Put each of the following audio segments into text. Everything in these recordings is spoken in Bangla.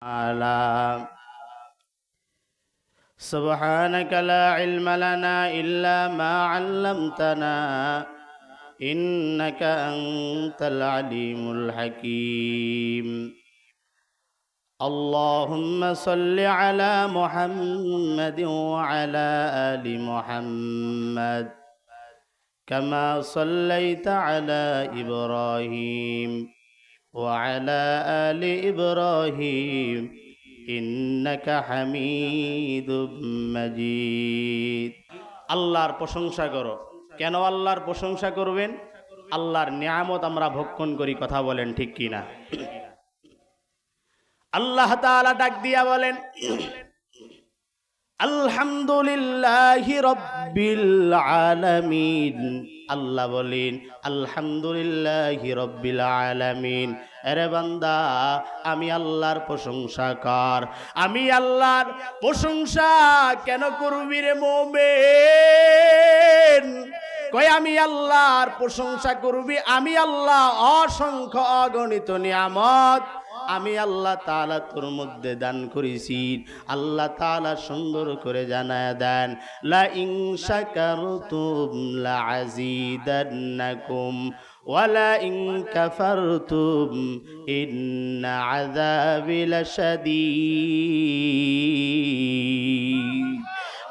تعالى سبحانك لا علم لنا إلا ما علمتنا إنك أنت العليم الحكيم اللهم صل على محمد وعلى آل محمد كما صليت على إبراهيم وعلى آل إبراهيم إنك حميد مجيد আল্লাহর প্রশংসা করো। কেন আল্লাহর প্রশংসা করবেন? আল্লাহর নিয়ামত আমরা ভক্ষণ করি, কথা বলেন ঠিক কিনা? আল্লাহ তাআলা ডাক দিয়া বলেন আলহামদুলিল্লাহি রাব্বিল আলামিন। আল্লাহ বলেন আলহামদুলিল্লাহি রাব্বিল আলামিন। আরে বান্দা, আমি আল্লাহর প্রশংসা কর। আমি আল্লাহর প্রশংসা কেন করবি রে মুমিন? কই আমি আল্লাহর প্রশংসা করবি? আমি আল্লাহ অসংখ্য অগণিত নিয়ামত আমি আল্লাহ তাআলা তোর মধ্যে দান করেছি। আল্লাহ তাআলা সুন্দর করে জানায় দেন, লা ইন শাকারতুম লা আযীদান্নাকুম ওয়া লা ইন কাফারতুম ইন্না আযাবি লাশাদীদ।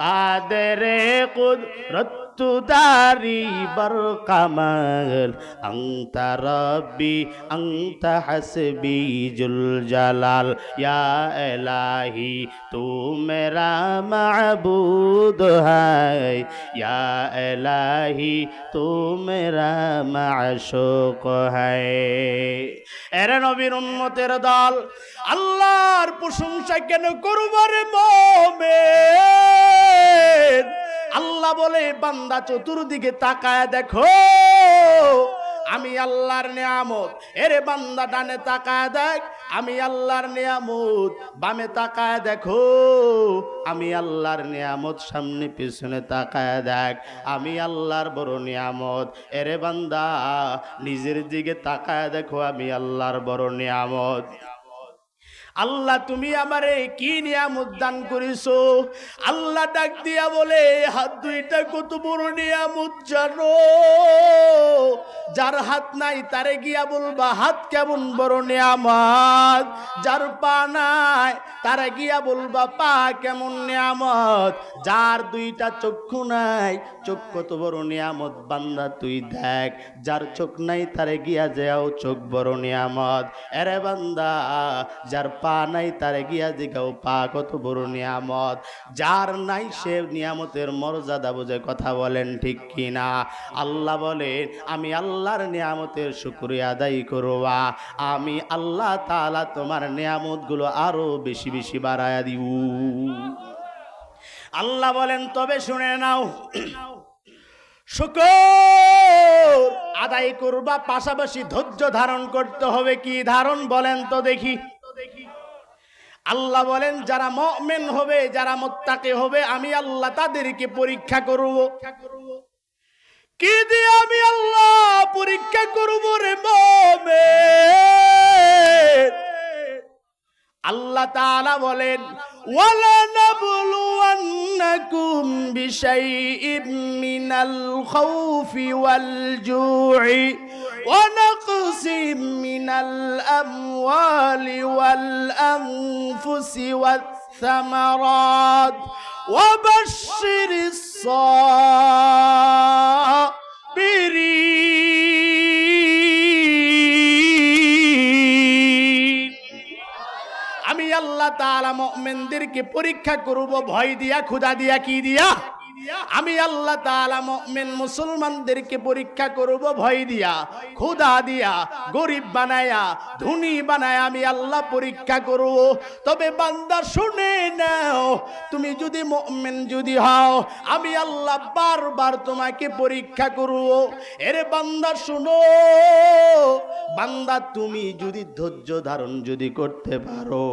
কাদেরে কুদরত তুদারি বর কামাল আংতা রব্বি আংতা হাসবি জুল জালাল ইয়া ইলাহি তু মেরা মাবুদ হায় ইয়া ইলাহি তু মেরা মাশুক হায়। এরে নবীর উম্মতের দল, আল্লাহর প্রশংসা কেন করব রে মুমিন? আল্লাহ বলে বান্দা চতুর্দিকে তাকায় দেখো, আমি আল্লাহর নিয়ামত। এরে বান্দা ডানে তাকায় দেখ, আমি আল্লাহর নিয়ামত। বামে তাকায় দেখো, আমি আল্লাহর নিয়ামত। সামনে পিছনে তাকায় দেখ, আমি আল্লাহর বড় নিয়ামত। এরে বান্দা নিজের দিকে তাকায় দেখো, আমি আল্লাহর বড় নিয়ামত। আল্লাহ তুমি আমারে কি নিয়ামত দান করিছো? আল্লাহ ডাক দিয়া বলে, হাত দুইটা কত বড় নিয়ামত জানো? যার হাত নাই তারে গিয়া বলবা হাত কেমন বড় নিয়ামত। যার পা নাই তারে গিয়া বলবা পা কেমন নিয়ামত। যার দুইটা চক্ষু নাই, চোখ কত বড় নিয়ামত বান্দা তুই দেখ। যার চোখ নাই তারে গিয়া যাও চোখ বড় নিয়ামত। এরে বান্দা যার পা নাই তারে গিয়া জিগাও পা কত বড় নিয়ামত। যার নাই সে নিয়ামতের মর্যাদা বুঝে, কথা বলেন ঠিক কিনা? আল্লাহ বলেন আমি আল্লাহর নিয়ামতের শুকরিয়া আদায় করবা, আমি আল্লাহ তাআলা তোমার নিয়ামতগুলো আরো বেশি বেশি বাড়ায়া দিব। আল্লাহ বলেন তবে শুনে নাও, শুকর আদায় করবা, পাশাপাশি ধৈর্য ধারণ করতে হবে। কি ধারণ বলেন তো দেখি? আল্লাহ বলেন যারা মুমিন হবে, যারা মুত্তাকি হবে, আমি আল্লাহ তাদেরকে পরীক্ষা করব। কি দিয়ে আমি আল্লাহ পরীক্ষা করব রে মুমিন? আল্লাহ তাআলা বলেন ওয়ালা নাবলুওয়ান্নাকুম বিশাইইম মিনাল খাউফি ওয়াল জু'i ওয়া নাকসিম মিনাল আমওয়ালি ওয়াল আনফুসি ওয়াথ সামারাত ওয়া বাশশিরিস সাবিরিন। আমি আল্লাহ তাআলা মুমিনদেরকে পরীক্ষা করব ভয় দিয়া, ক্ষুধা দিয়া, কি দিয়া? আমি আল্লাহ তাআলা মুমিন মুসলমানদেরকে পরীক্ষা করব ভয় দিয়া, ক্ষুধা দিয়া, গরিব বানায়া, ধনী বানায়া আমি আল্লাহ পরীক্ষা করব। তবে বান্দা শুনে নাও, তুমি যদি মুমিন যদি হও, আমি আল্লাহ বারবার তোমাকে পরীক্ষা করব। এরে বান্দা শুনো, বান্দা তুমি যদি ধৈর্য ধারণ যদি করতে পারো,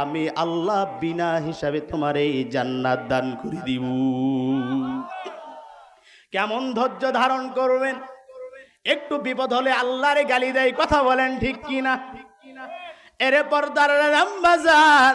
আমি আল্লাহ বিনা হিসাবে তোমার এই জান্নাত দান করে দিব। কেমন ধৈর্য ধারণ করবেন? একটু বিপদ হলে আল্লাহরে গালি দেয়, কথা বলেন ঠিক কিনা? এরে পর্দার আম্মাজান,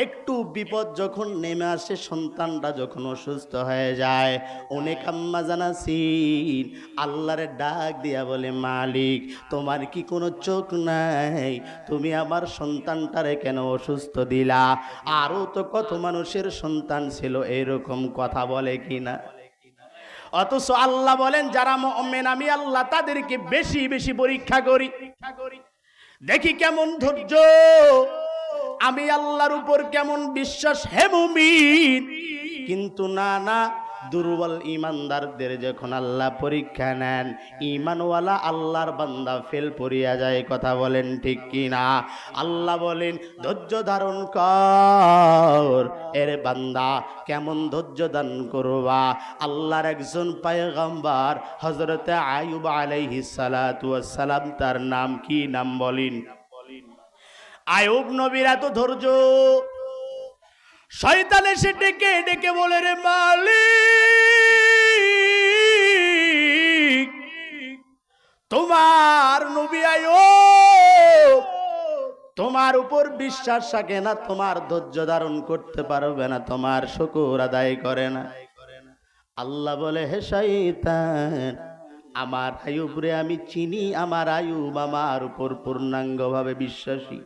একটু বিপদ যখন নেমে আসে, সন্তানটা যখন অসুস্থ হয়ে যায়, অনেক আম্মাজান আছেন আল্লাহরে ডাক দিয়া বলে, মালিক তোমার কি কোনো চোখ নাই? তুমি আমার সন্তানটারে কেন অসুস্থ দিলা? আরও তো কত মানুষের সন্তান ছিল, এরকম কথা বলে কিনা? অথচ আল্লাহ বলেন, যারা মুমিন আমি আল্লাহ তাদেরকে বেশি বেশি পরীক্ষা করি, দেখি কেমন ধৈর্য, আমি আল্লাহর উপর কেমন বিশ্বাস, হে মুমিন। কিন্তু না না, দুর্বল ইমানদারদের যখন আল্লাহ পরীক্ষা নেন, ইমানওয়ালা আল্লাহর বান্দা ফেল পড়িয়া যায়। কথা বলেন ঠিক কি না? আল্লাহ বলেন, ধৈর্য ধারণ কর। এর বান্দা কেমন ধৈর্য দান করবা? আল্লাহর একজন পয়গম্বর হযরতে আইয়ুব আলাইহিস সালাতু ওয়াস সালাম, তার নাম কি? নাম বলেন। আইয়ুব নবীর এত ধৈর্য, শয়তান এসে ডেকে ডেকে বলে, রে মালিক, তোমার নবী আইয়ুব তোমার উপর বিশ্বাস রাখে না, তোমার ধৈর্য ধারণ করতে পারবে না, তোমার শুকর আদায় করে না। আল্লাহ বলে, হে শয়তান, আমার আইয়ুব রে আমি চিনি, আমার আইয়ুব আমার উপর পূর্ণাঙ্গভাবে বিশ্বাসী।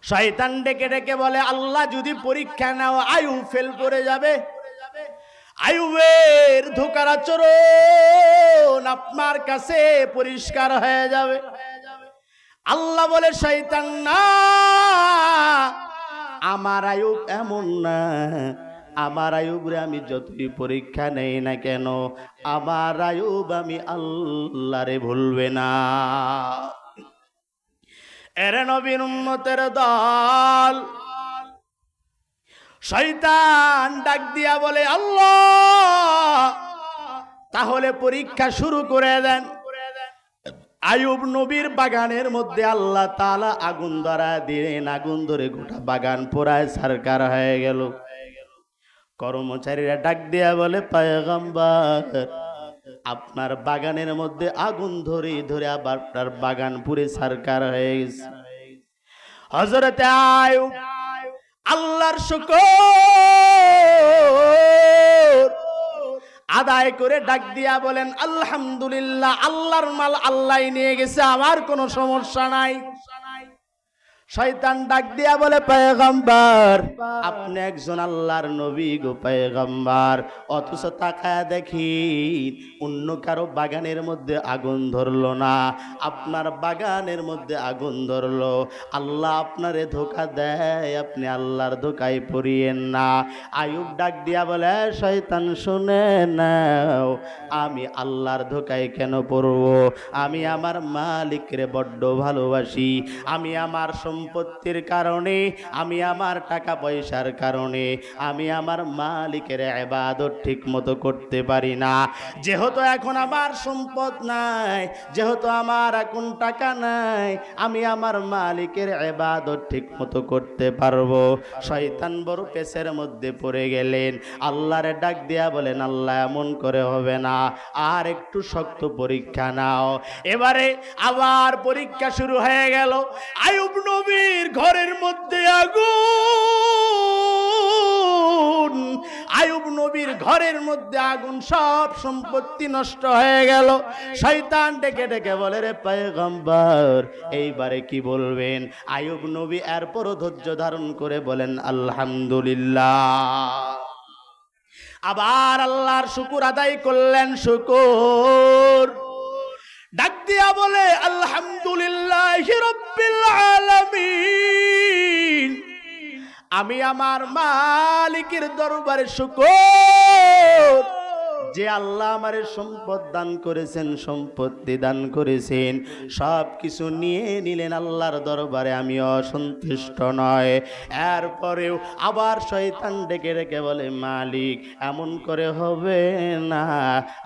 শয়তান ডেকে ডেকে বলে, আল্লাহ যদি পরীক্ষা নাও, আইয়ুব ফেল করে যাবে। আইয়ুবের ধোঁকার আচরণ আপনার কাছে পরিষ্কার হয়ে যাবে। আল্লাহ বলে, শয়তান না, আমার আইয়ুব এমন না, আমার আইয়ুবরে আমি যতই পরীক্ষা নেই না কেন, আমার আইয়ুব আমি আল্লাহরে ভুলবে না। এরে নবীর উম্মতের দল, শয়তান ডাক দিয়া বলে, আল্লাহ তাহলে পরীক্ষা শুরু করে দেন। আইয়ুব নবীর বাগানের মধ্যে আল্লাহ তাআলা আগুন ধরা দিলেন, আগুন ধরে গোটা বাগান পোড়ায় ছারখার হয়ে গেল। কর্মচারীরা ডাক দিয়া বলে, পয়গম্বর আপনার বাগানের মধ্যে আগুন ধরে ধরে আবার আপনার বাগান পুড়ে ছারখার হয়ে গেছে। হযরতে আইয়ুব আল্লাহর শুকর আদায় করে ডাক দিয়া বলেন, আলহামদুলিল্লাহ, আল্লাহর মাল আল্লাহ নিয়ে গেছে, আমার কোনো সমস্যা নাই। শয়তান ডাক দিয়া বলে, পয়গম্বর আপনি একজন আল্লাহর নবী গো পয়গম্বর, অথচ তাকায়া দেখি অন্য কারো বাগানের মধ্যে আগুন ধরলো না, আপনার বাগানের মধ্যে আগুন ধরলো। আল্লাহ আপনারে ধোঁকা দেয়, আপনি আল্লাহর ধোঁকায় পড়িয়েন না। আইয়ুব ডাক দিয়া বলে, শয়তান শুনে নাও, আমি আল্লাহর ধোঁকায় কেন পড়ব? আমি আমার মালিকরে বড্ড ভালোবাসি, আমি আমার সম্পত্তির কারণে, আমি আমার টাকা পয়সার কারণে আমি আমার মালিকের ইবাদত ঠিক মতো করতে পারি না। যেহেতু এখন আমার সম্পদ নাই, যেহেতু আমার এখন টাকা নাই, আমি আমার মালিকের ইবাদত ঠিক মতো করতে পারবো। শয়তান বড় পেছের মধ্যে পড়ে গেলেন। আল্লাহরে ডাক দিয়া বলেন, আল্লাহ এমন করে হবে না, আর একটু শক্ত পরীক্ষা নাও। এবারে আবার পরীক্ষা শুরু হয়ে গেল। আইয়ুব নবীর ঘরের মধ্যে আগুন, আইয়ুব নবীর ঘরের মধ্যে আগুন, সব সম্পত্তি নষ্ট হয়ে গেল। শয়তান ডেকে ডেকে বলে, রে পয়গম্বর এইবারে কি বলবেন? আইয়ুব নবী এরপরও ধৈর্য ধারণ করে বলেন, আলহামদুলিল্লাহ। আবার আল্লাহর শুকর আদায় করলেন। শুকর ডাক দিয়া বলে, আলহামদুলিল্লাহি রাব্বিল আলামিন, আমি আমার মালিকের দরবারে শুকর, যে আল্লাহ আমারে সম্পদ দান করেছেন, সম্পত্তি দান করেছেন, সব কিছু নিয়ে নিলেন, আল্লাহর দরবারে আমি অসন্তুষ্ট নয়। এরপরেও আবার শয়তান ডেকে ডেকে বলে, মালিক এমন করে হবে না।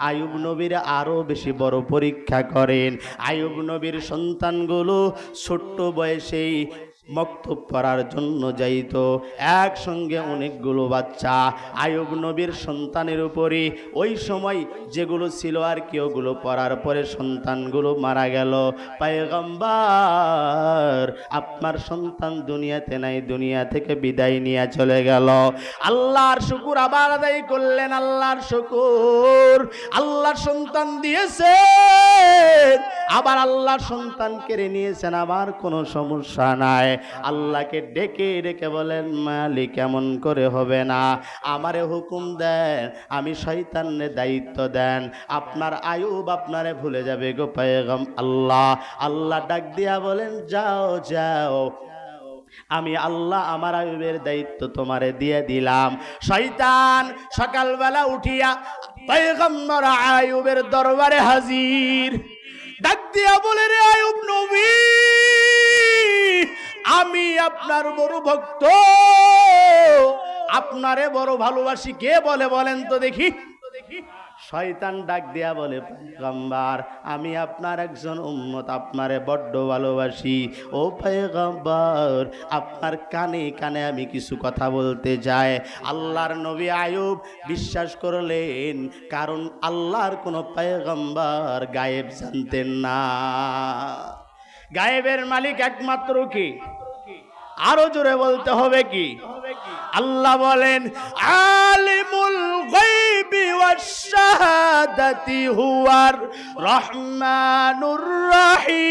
আইয়ুব নবীর আরো বেশি বড় পরীক্ষা করেন। আইয়ুব নবীর সন্তানগুলো ছোট্ট বয়সেই মক্তব পড়ার জন্য যাইত। একসঙ্গে অনেকগুলো বাচ্চা আইয়ুব নবীর সন্তানের উপরে ওই সময় যেগুলো ছিল আর কি ওগুলো পড়ার পরে সন্তানগুলো মারা গেল। পয়গম্বর আপনার সন্তান দুনিয়াতে নাই, দুনিয়া থেকে বিদায় নিয়ে চলে গেল। আল্লাহর শুকর আবার আদায় করলেন, আল্লাহর শুকর, আল্লাহর সন্তান দিয়েছে, আবার আল্লাহর সন্তান কেড়ে নিয়েছেন, আবার কোনো সমস্যা নাই। আল্লাহকে ডেকে ডেকে বলেন, মালিক কেমন করে হবে না, আমারে হুকুম দেন, আমি শয়তানের দায়িত্ব দেন, আপনার আইয়ুব আপনারে ভুলে যাবে গো আল্লাহ। আল্লাহ ডাক দিয়া বলেন, যাও যাও, আমি আল্লাহ আমার আইয়ুবের দায়িত্ব তোমারে দিয়ে দিলাম। শয়তান সকালবেলা উঠিয়া পয়গম্বর আইয়ুবের দরবারে হাজির, ডাক দিয়া বলে, রে আইয়ুব নবী, আমি আপনার বড় ভক্ত, আপনারে বড় ভালোবাসি। কে বলে বলেন তো দেখি? শয়তান ডাক দিয়া বলে, পয়গম্বর আমি আপনার একজন উম্মত, আপনারে বড্ড ভালোবাসি। ও পয়গম্বর আপনার কানে কানে আমি কিছু কথা বলতে যাই। আল্লাহর নবী আইয়ুব বিশ্বাস করলেন, কারণ আল্লাহর কোনো পয়গম্বর গায়েব জানতেন না। গায়েবের মালিক একমাত্র কি? আরো জোরে বলতে হবে কি? আল্লাহ বলেন, আলিমুল গায়বি ওয়াশ শাহাদাতি হুয়ার রহমানুর রহিম।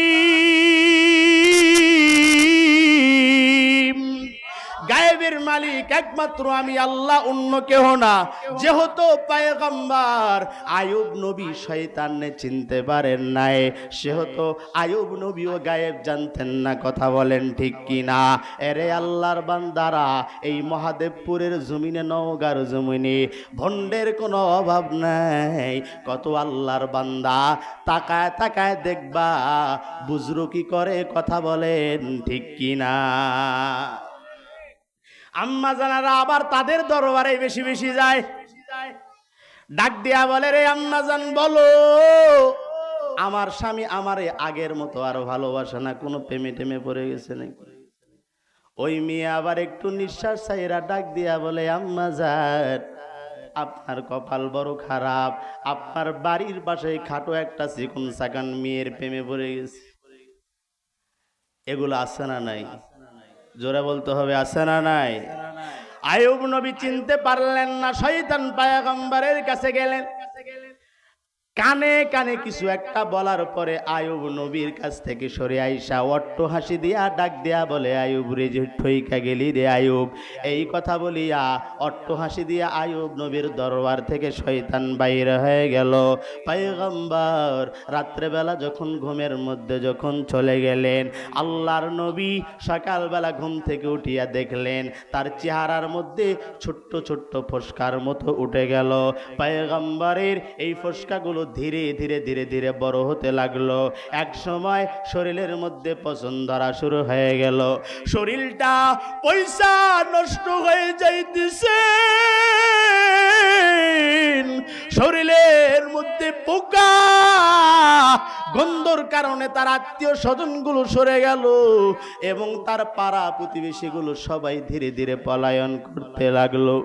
গায়েবের মালিক একমাত্র আমি আল্লাহ, অন্য কেহ না। যেহেতু পয়গম্বর আইয়ুব নবী শয়তানকে চিনতে পারেন নাই, সেহেতু আইয়ুব নবীও গায়েব জানতেন না। কথা বলেন ঠিক কি না? এরে আল্লাহর বান্দারা, এই মহাদেবপুরের জমিনে, নওগাঁর জমিনে ভণ্ডের কোনো অভাব নাই। কত আল্লাহর বান্দা তাকায় তাকায় দেখবা বুজরুকি করে। কথা বলেন ঠিক কি না? আম্মা জানারা আবার তাদের দরবারে বেশি বেশি যায়, ডাক দিয়া বলে, রে আম্মা জান বলো, আমার স্বামী আমারে আগের মতো আরো ভালোবাসে না, কোনো প্রেমে টেমে পড়ে গেছে নাকি? ওই মেয়ে আবার একটু নিঃশ্বাস ছাইরা ডাক দিয়া বলে, আম্মা জান আপনার কপাল বড় খারাপ, আপনার বাড়ির পাশে খাটো একটা চিকন চাকান মেয়ের প্রেমে পড়ে গেছে। এগুলো আছে না নাই? জোরে বলতে হবে, আছে না নাই? আইয়ুব নবী চিনতে পারলেন না। শয়তান পয়গম্বরের কাছে গেলেন, কানে কানে কিছু একটা বলার পরে আইয়ুব নবীর কাছ থেকে সরে আইসা অট্ট হাসি দিয়া ডাক দিয়া বলে, আইয়ুব রে, যে ঠইকা গেলি রে আইয়ুব। এই কথা বলিয়া অট্ট হাসি দিয়া আইয়ুব নবীর দরবার থেকে শয়তান বাইর হয়ে গেল। পয়গম্বর রাত্রেবেলা যখন ঘুমের মধ্যে যখন চলে গেলেন, আল্লাহর নবী সকালবেলা ঘুম থেকে উঠিয়া দেখলেন তার চেহারার মধ্যে ছোট্ট ছোট্ট ফোসকার মতো উঠে গেল। পয়গম্বরের এই ফোসকাগুলো ধীরে ধীরে ধীরে ধীরে বড় হতে লাগলো। এক সময় শরীরের মধ্যে পচন ধরা শুরু হয়ে গেল, শরীরটা পয়সা নষ্ট হয়ে যাইতেছে, শরীরের মধ্যে পোকা, গন্ধর কারণে তার আত্মীয় স্বজনগুলো সরে গেল এবং তার পাড়া প্রতিবেশীগুলো সবাই ধীরে ধীরে পলায়ন করতে লাগলো।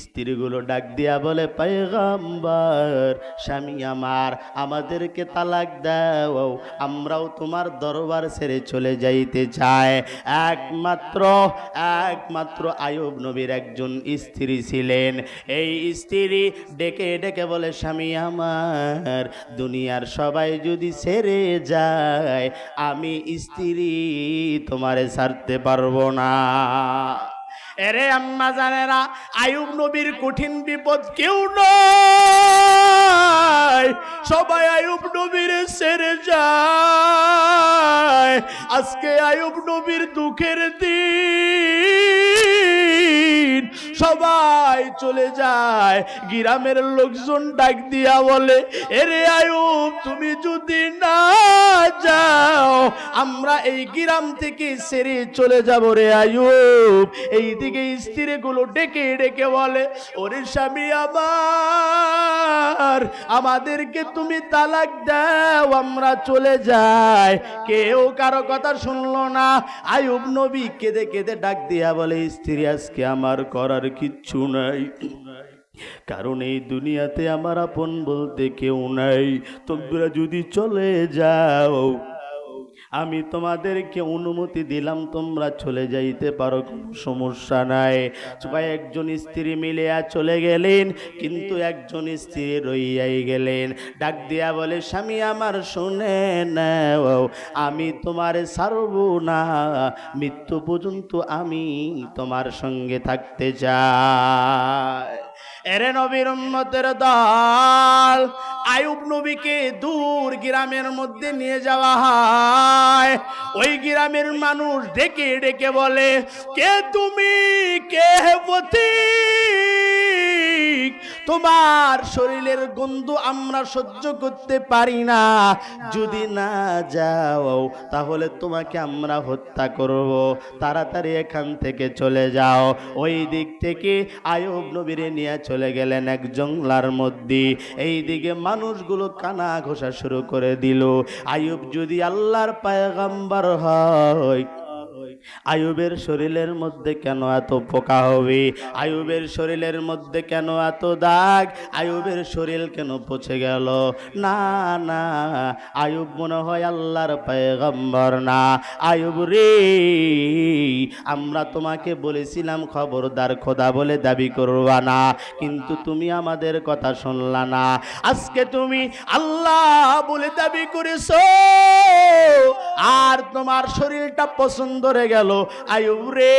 স্ত্রীগুলো ডাক দিয়া বলে, পয়গম্বর স্বামী আমার, আমাদেরকে তালাক দাও, আমরাও তোমার দরবার ছেড়ে চলে যাইতে চাই। একমাত্র আইয়ুব নবীর একজন স্ত্রী ছিলেন। এই স্ত্রী ডেকে ডেকে বলে, স্বামী আমার, দুনিয়ার সবাই যদি ছেড়ে যায়, আমি স্ত্রী তোমারে ছাড়তে পারবো না। এরে আম্মা জানেরা, আইয়ুব নবীর কঠিন বিপদ কেউ নয়, সবাই আইয়ুব নবীর ছেড়ে যায়। আজকে আইয়ুব নবীর দুঃখের দিন, সবাই চলে যায়। গ্রামের লোকজন ডাক দিয়া বলে, এরে আয়ুব তুমি যদি না যাও আমরা এই গ্রাম থেকে ছেড়ে চলে যাব রে আয়ুব। এইদিকে স্ত্রীগুলো ডেকে ডেকে বলে, ওরে স্বামী আমার, আমাদেরকে তুমি তালাক দাও, আমরা চলে যাই। কেউ কারো কথা শুনলো না। আয়ুব নবী কেঁদে কেঁদে ডাক দিয়া বলে, স্ত্রী আজকে আমার করার কিচ্ছু নাই, কারণ এই দুনিয়াতে আমার আপন বলতে কেউ নাই। তোমরা যদি চলে যাও আমি তোমাদেরকে অনুমতি দিলাম, তোমরা চলে যাইতে পারো, কোনো সমস্যা নাই। একজন স্ত্রী মিলিয়া চলে গেলেন, কিন্তু একজন স্ত্রী রইয়াই গেলেন। ডাক দিয়া বলে, স্বামী আমার শুনে নাও, আমি তোমার ছাড়ব না, মৃত্যু পর্যন্ত আমি তোমার সঙ্গে থাকতে চাই। এরে নবীর উম্মতের দল, আয়ুব নবীকে দূর গ্রামের মধ্যে নিয়ে যাওয়া হয়। ওই গ্রামের মানুষ ডেকে ডেকে বলে, কে তুমি, কে পথিক, তোমার শরীরের গন্ধ আমরা সহ্য করতে পারি না, যদি না যাও তাহলে তোমাকে আমরা হত্যা করব, তাড়াতাড়ি এখান থেকে চলে যাও। ওই দিক থেকে আয়ুব নবীরে নিয়ে চলে গেলেন এক জঙ্গলার মধ্যে। এই দিকে মানুষগুলো কানা ঘোষা শুরু করে দিল, আয়ুব যদি আল্লাহর পয়গম্বর হয়, আয়ুবের শরীরের মধ্যে কেন এত পোকা হবে, আয়ুবের শরীরের মধ্যে কেন এত দাগ, আয়ুবের শরীর কেন পচে গেল? না না, আয়ুব মনে হয় আল্লাহর পয়গম্বর না। আয়ুব রে, আমরা তোমাকে বলেছিলাম খবরদার খোদা বলে দাবি করবা না, কিন্তু তুমি আমাদের কথা শুনলা না। আজকে তুমি আল্লাহ বলে দাবি করেছো, আর তোমার শরীরটা পছন্দ হয়ে গেল। আয়ুব রে,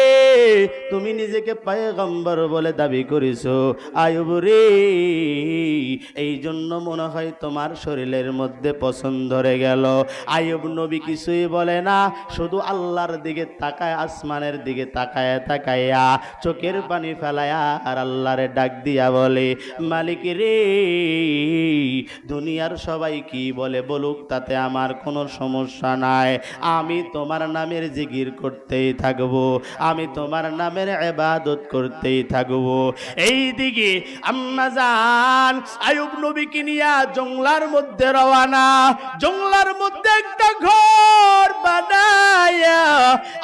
তুমি নিজেকে পয়গম্বর বলে দাবি করেছো। আয়ুব রে, এই জন্য মনে হয় তোমার শরীরের মধ্যে পছন্দ ধরে গেল। আয়ুব নবী কিছুই বলে না, শুধু আল্লাহর দিকে তাকায়, আসমানের দিকে তাকায়া তাকায়া চোখের পানি ফেলায়া আর আল্লাহরে ডাক দিয়া বলে, মালিক রে, দুনিয়ার সবাই কি বলে বলুক, তাতে আমার কোনো সমস্যা নাই, আমি তোমার নামের জিকির করতেই থাকবো, আমি তোমার নামের ইবাদত করতেই থাকবো। এই দিকে আম্মা জান আয়ুব নবীকে নিয়ে জঙ্গলার মধ্যে রওনা। জঙ্গলার মধ্যে একটা ঘর বানায়া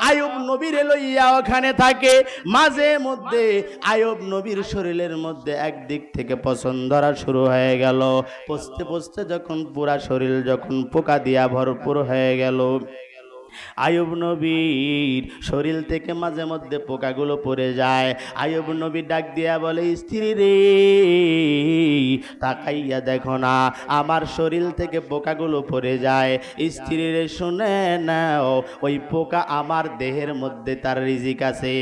আয়ুব নবীরে লইয়া ওখানে থাকে। মাঝে মধ্যে আয়ুব নবীর শরীরের মধ্যে একদিক থেকে পছন্দ ধরা শুরু হয়ে গেল। পচতে পচতে যখন পুরা শরীর যখন পোকা দিয়া ভরপুর হয়ে গেল, আয়ুব নবীর শরীর থেকে মাঝে মধ্যে পোকাগুলো পড়ে যায়। আয়ুব নবী ডাক দিয়া বলে, স্ত্রী রে, তাকাইয়া দেখো না আমার শরীর থেকে পোকাগুলো পড়ে যায়। স্ত্রী রে, শুনে নাও, ওই পোকা আমার দেহের মধ্যে তার রিজিক আছে।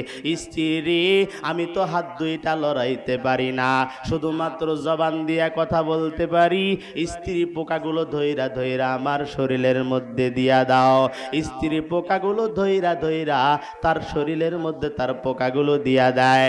স্ত্রী রে, আমি তো হাত দুইটা লড়াইতে পারি না, শুধুমাত্র জবান দিয়া কথা বলতে পারি। স্ত্রী পোকাগুলো ধইরা ধইরা আমার শরীরের মধ্যে দিয়া দাও। স্ত্রী পোকাগুলো ধইরা ধইরা তার শরীরের মধ্যে তার পোকাগুলো দিয়া দেয়।